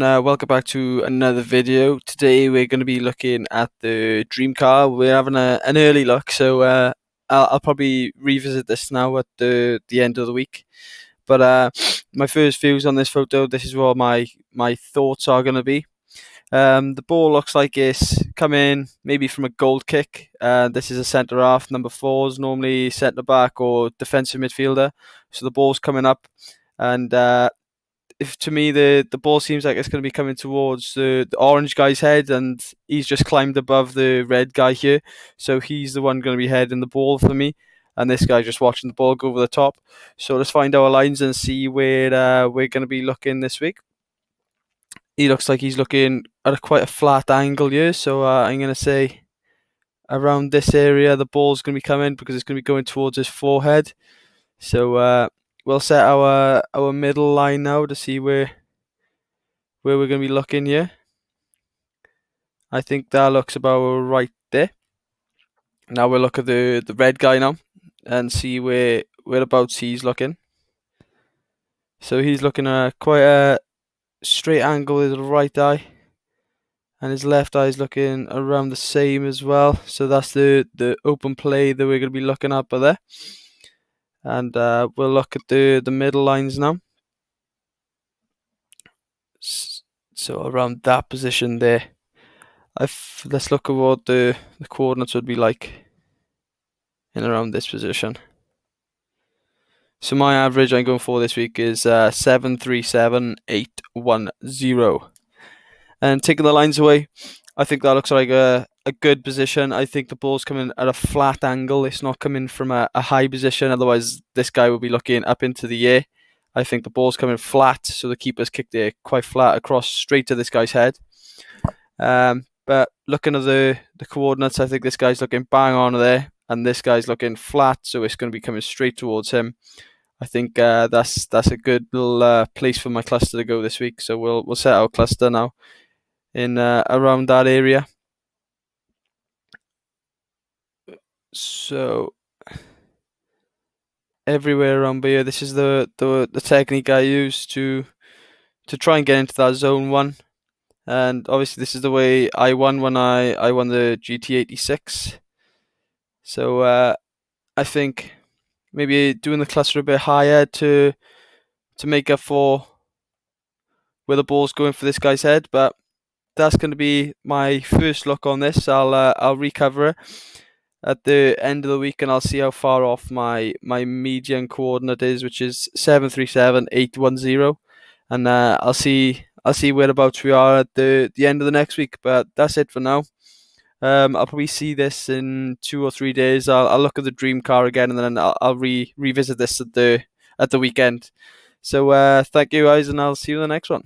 Welcome back to another video. Today we're going to be looking at the dream car. We're having an early look, so I'll probably revisit this now at the end of the week. But my first views on this photo, this is what my thoughts are going to be. The ball looks like it's coming maybe from a goal kick. This is a centre half. Number 4 is normally centre back or defensive midfielder. So the ball's coming up, and if to me the ball seems like it's going to be coming towards the orange guy's head, and he's just climbed above the red guy here, so he's the one going to be heading the ball for me, and this guy just watching the ball go over the top. So let's find our lines and see where we're going to be looking this week. He looks like he's looking at quite a flat angle here, so I'm going to say around this area the ball's going to be coming because it's going to be going towards his forehead. So we'll set our middle line now to see where we're going to be looking here. I think that looks about right there. Now we'll look at the red guy now and see whereabouts he's looking. So he's looking at quite a straight angle with his right eye, and his left eye is looking around the same as well. So that's the open play that we're going to be looking at by there. And we'll look at the middle lines now. So around that position there. Let's look at what the coordinates would be like in around this position. So my average I'm going for this week is 737,810. And taking the lines away, I think that looks like a good position. I think the ball's coming at a flat angle. It's not coming from a high position. Otherwise, this guy will be looking up into the air. I think the ball's coming flat, so the keeper's kicked it quite flat across straight to this guy's head. But looking at the coordinates, I think this guy's looking bang on there, and this guy's looking flat, so it's going to be coming straight towards him. I think that's a good little place for my cluster to go this week. So we'll set our cluster now in around that area. So everywhere around here, this is the technique I use to try and get into that zone 1. And obviously this is the way I won when I won the GT86. So I think maybe doing the cluster a bit higher to make up for where the ball's going for this guy's head. But that's going to be my first look on this. I'll recover it at the end of the week, and I'll see how far off my median coordinate is, which is 737,810, and I'll see whereabouts we are at the end of the next week. But that's it for now. I'll probably see this in 2 or 3 days. I'll look at the dream car again, and then I'll revisit this at the weekend. So thank you guys, and I'll see you in the next one.